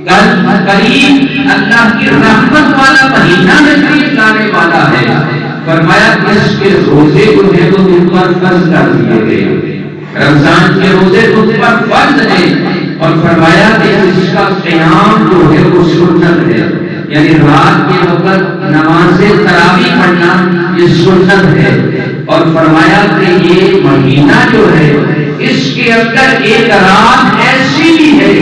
کل قریب اللہ کی رحمت والا مہینہ تشریف لانے والا ہے، فرمایا اس کے روزے جو ہے وہ تم پر فرض کر دیے گئے، رمضان کے روزے تم پر فرض ہیں، اور فرمایا کہ اس کا قیام جو ہے وہ سنت ہے، یعنی رات کے وقت نماز تراویح پڑھنا یہ سنت ہے، اور فرمایا کہ یہ مہینہ جو ہے اس کے اندر ایک رات ایسی بھی ہے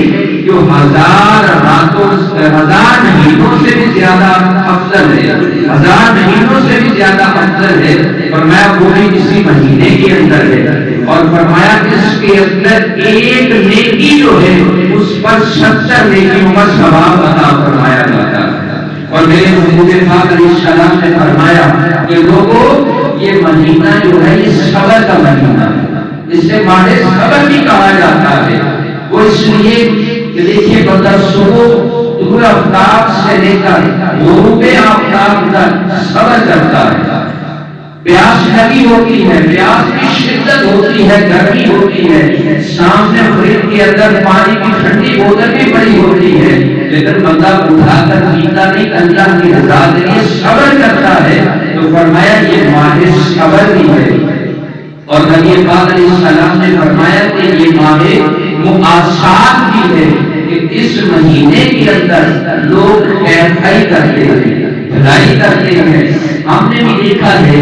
جو 1000 راتوں 1000 مہینوں سے بھی زیادہ افضل ہے، 1000 مہینوں سے بھی زیادہ افضل ہے، فرمایا وہ بھی اسی مہینے کے اندر ہے، اور فرمایا اس کے اندر ایک نیکی جو ہے اس پر 70 نیکیوں کا ثواب عطا فرمایا جاتا ہے۔ اور میرے محبوب پاک علیہ السلام نے فرمایا کہ لوگوں یہ مہینہ جو ہے یہ صبر کا مہینہ ہے، اس سے ماہ صبر بھی کہا جاتا ہے، وہ اس لیے کہ دیکھیے بندہ صبح طلوع آفتاب سے لے کر غروب آفتاب تک صبر کرتا ہے، پیاس لگی ہوتی ہے، پیاس کی شدت ہوتی ہے، گرمی ہوتی ہے، سامنے فریج کے اندر پانی کی ٹھنڈی بوتل بھی پڑی ہوتی ہے، لیکن بندہ اٹھا کر پیتا نہیں، اللہ کی رضا کے لیے صبر کرتا ہے، تو فرمایا یہ ماہ صبر بھی ہے۔ اور نبی پاک علیہ السلام نے فرمایا کہ یہ ماہ مؤاسات بھی ہے، کہ اس مہینے کے اندر لوگ خیر خائی کرتے ہیں، بھلائی کرتے ہیں۔ ہم نے بھی دیکھا ہے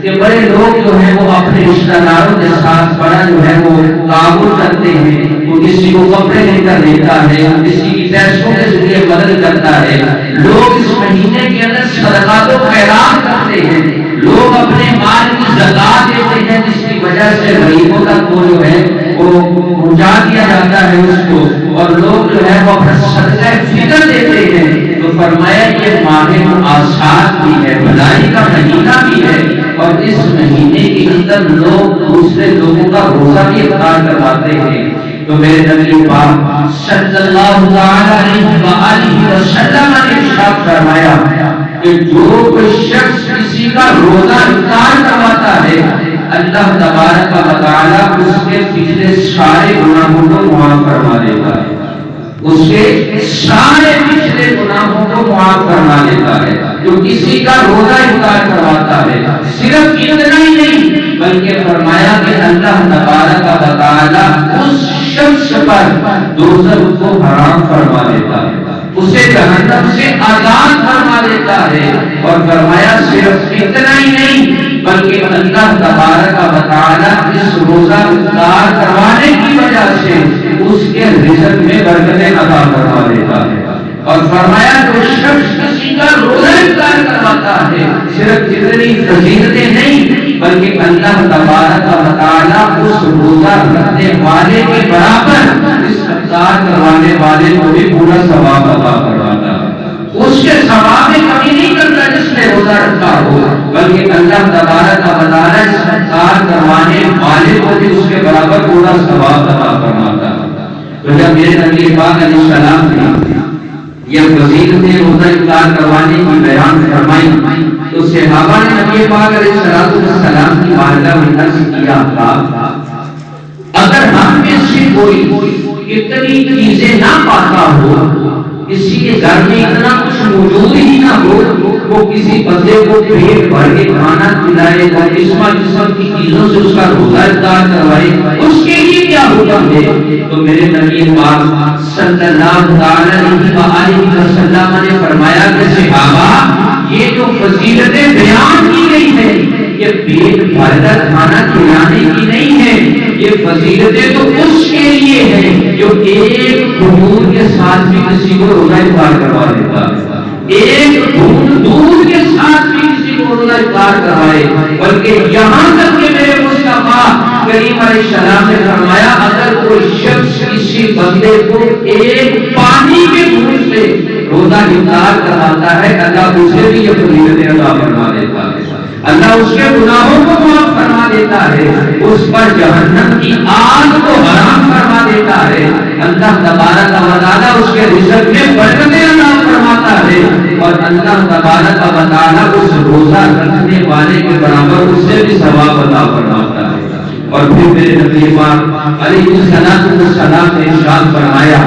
کہ بڑے لوگ جو ہیں وہ اپنے رشتہ داروں کے ساتھ بڑا جو ہے وہ تعاون کرتے ہیں، وہ کسی کو کپڑے لے کر دیتا ہے، کسی کی پیسوں کے ذریعے مدد کرتا ہے، لوگ اس مہینے کے اندر صدقات و خیرات کرتے ہیں، لوگ اپنے مال کی زکات دیتے ہیں، جس کی وجہ سے غریبوں تک وہ جو ہے وہ پہنچا دیا جاتا ہے اس کو، اور لوگ جو ہے وہ اپنا صدقہ فطر دیتے ہیں۔ تو فرمایا یہ ماہ مؤاسات بھی ہے، بھلائی کا مہینہ بھی ہے، اور اس مہینے کے اندر لوگ دوسرے لوگوں کا روزہ بھی افطار کرواتے ہیں۔ تو میرے نبی پاک صلی اللہ علیہ وسلم نے ارشاد فرمایا کہ جو کوئی شخص کسی کا روزہ افطار کرواتا ہے، اللہ تبارک و تعالی اس کے پچھلے سارے گناہوں کو معاف فرما دیتا ہے، اس کے سارے پچھلے گناہوں کو معاف فرما دیتا ہے۔ جو کسی کا روزہ افطار کرواتا ہے، صرف اتنا ہی نہیں بلکہ فرمایا کہ اللہ تبارک و تعالی اس شخص پر دوزخ کو حرام فرما دیتا ہے، اسے جہنم سے آزاد فرما دیتا ہے، اور فرمایا صرف اتنا ہی نہیں بلکہ اللہ تبارک و تعالی اس روزہ افطار کروانے کی وجہ سے اس کے رزق میں برکتیں عطا فرما دیتا ہے۔ اور فرمایا جو شخص کسی کا روزہ افطار کرواتا ہے، صرف اتنی فضیلتیں نہیں بلکہ اللہ تبارک و تعالی اس روزہ رکھنے والے کے برابر اس افطار کروانے والے کو بھی پورا ثواب عطا فرماتا ہے، اس کے ثواب میں کمی نہیں کرتا جس نے روزہ رکھا ہو، بلکہ اللہ تبارک و تعالی اس افطار کروانے والے کو بھی اس کے برابر پورا ثواب عطا فرماتا ہے۔ تو جب میرے نبی پاک علیہ السلام نے یہ فضیلت روزہ افطار کروانے کی بیان فرمائی تو صحابہ نے نبی پاک علیہ السلام کی بارگاہ میں عرض کیا، اگر ہم میں سے کوئی اتنی چیزیں نہ پاتا ہو، کسی کے گھر میں اتنا کچھ موجود ہی نہ ہو، وہ کسی بندے کو پیٹ بھر کے کھانا کھلائے، وہ جسم کی چیزوں سے اس کا روزہ افطار کروائے، اس کے لیے کیا حکم ہے؟ تو میرے نبی پاک صلی اللہ علیہ وسلم نے فرمایا کہ صحابہ یہ جو فضیلتیں بیان کی گئی ہے یہ پیٹ بھر کر کھانا کھلانے کی نہیں ہے، یہ فضیلتیں تو اس کے لیے ہے جو ایک کھجور کے ساتھ بھی کسی کو روزہ افطار کروا دیتا ہے، ایک گھونٹ دودھ کے ساتھ بھی کسی کو روزہ افطار کروائے، بلکہ یہاں تک کہ میرے مصطفیٰ کریم علیہ السلام نے فرمایا اگر کوئی شخص کسی بندے کو ایک پانی کے گھونٹ سے روزہ افطار کرواتا ہے، اللہ اسے بھی یہ فضیلتیں عطا فرما دیتا ہے، اللہ اس کے گناہوں کو معاف فرما دیتا ہے، اس پر جہنم کی آگ کو حرام فرما دیتا ہے، اللہ تبارک و تعالی اس کے رزق میں برکتیں عطا فرماتا ہے، اور اللہ تبارک و تعالی اس روزہ رکھنے والے کے برابر اس سے بھی ثواب عطا فرماتا ہے۔ اور پھر میرے نبی پاک علیہ السلام نے ارشاد فرمایا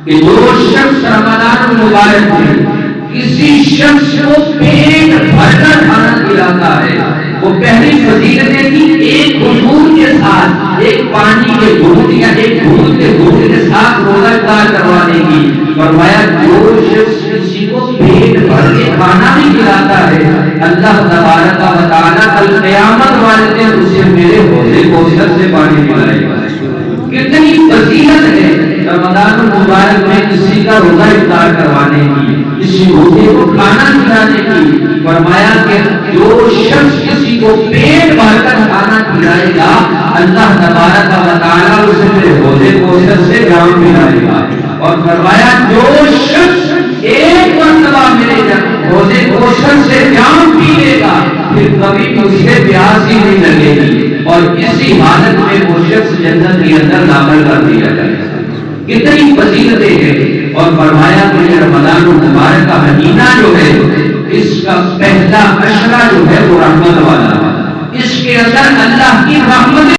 کہ جو شخص رمضان المبارک میں کسی شخص کو پیٹ بھر کر کھانا کھلاتا ہے، وہ پہلی فضیلت کی ایک گھونٹ کے ساتھ، ایک پانی کے گھونٹ یا ایک گھونٹ کے ساتھ روزہ افطار کروانے کی۔ فرمایا جو شخص کسی کو پیٹ بھر کے کھانا بھی کھلاتا ہے، اللہ تبارک و تعالیٰ کل قیامت والے دن اسے میرے حوضے کوثر سے پانی پلائے گا۔ کتنی فضیلت ہے رمضان المبارک میں کسی کا روزہ افطار کروانے کی، کسی روزے کو کھانا کھلانے کی۔ فرمایا کہ جو شخص کسی کو پیٹ بھر کر کھانا کھلائے گا، اللہ تبارک و تعالیٰ اسے میرے حوضے کوثر سے جام پلائے گا۔ اور فرمایا جو شخص ایک مرتبہ میرے حوضے کوثر سے جام پی لے گا، پھر کبھی مجھے پیاس ہی نہیں لگے گی، اور اسی حالت میں وہ شخص جنت کے اندر داخل کر دیا جائے گا۔ کتنی فضیلتیں ہیں۔ اور فرمایا کہ یہ رمضان المبارک کا مہینہ جو ہے، اس کا پہلا عشرہ جو ہے وہ رحمت والا ہے، اس کے اندر اللہ کی رحمت